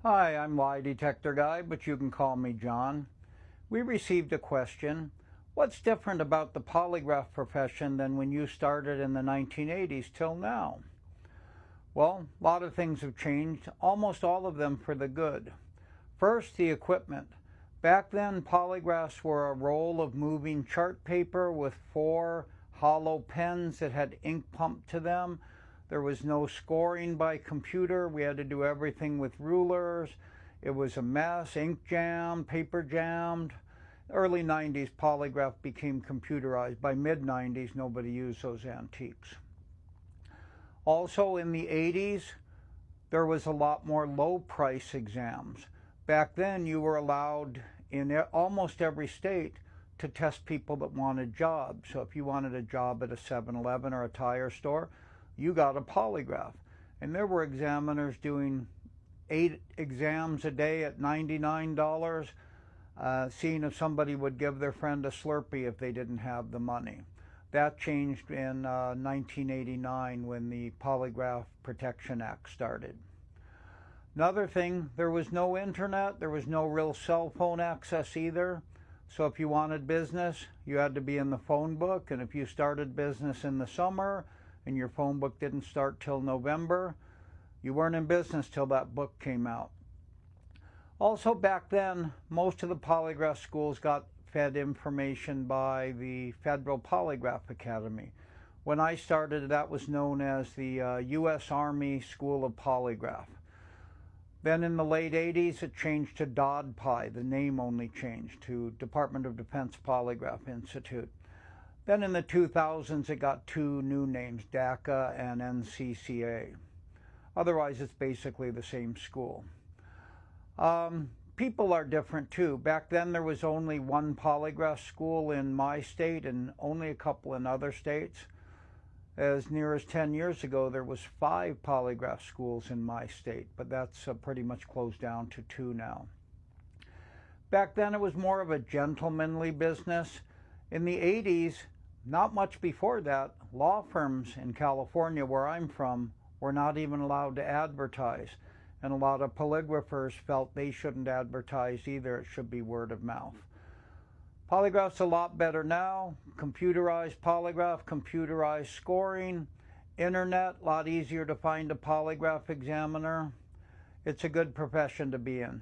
Hi, I'm Lie Detector Guy, but you can call me John. We received a question. What's different about the polygraph profession than when you started in the 1980s till now? Well, a lot of things have changed, almost all of them for the good. First, the equipment. Back then, polygraphs were a roll of moving chart paper with 4 hollow pens that had ink pumped to them. There was no scoring by computer. We had to do everything with rulers. It was a mess, ink jammed, paper jammed. Early 90s, polygraph became computerized. By mid 90s, nobody used those antiques. Also in the 80s, there was a lot more low price exams. Back then, you were allowed in almost every state to test people that wanted jobs. So if you wanted a job at a 7-Eleven or a tire store, you got a polygraph. And there were examiners doing 8 exams a day at $99, seeing if somebody would give their friend a Slurpee if they didn't have the money. That changed in 1989 when the Polygraph Protection Act started. Another thing, there was no internet, there was no real cell phone access either. So if you wanted business, you had to be in the phone book, and if you started business in the summer and your phone book didn't start till November, you weren't in business till that book came out. Also back then, most of the polygraph schools got fed information by the Federal Polygraph Academy. When I started, that was known as the U.S. Army School of Polygraph. Then in the late 80s, it changed to DODPI. The name only changed to Department of Defense Polygraph Institute. Then in the 2000s, it got 2 new names, DACA and NCCA. Otherwise, it's basically the same school. People are different too. Back then, there was only 1 polygraph school in my state and only a couple in other states. As near as 10 years ago, there was 5 polygraph schools in my state, but that's pretty much closed down to 2 now. Back then, it was more of a gentlemanly business. In the 80s, not much before that, law firms in California, where I'm from, were not even allowed to advertise. And a lot of polygraphers felt they shouldn't advertise either. It should be word of mouth. Polygraph's a lot better now. Computerized polygraph, computerized scoring, internet, a lot easier to find a polygraph examiner. It's a good profession to be in.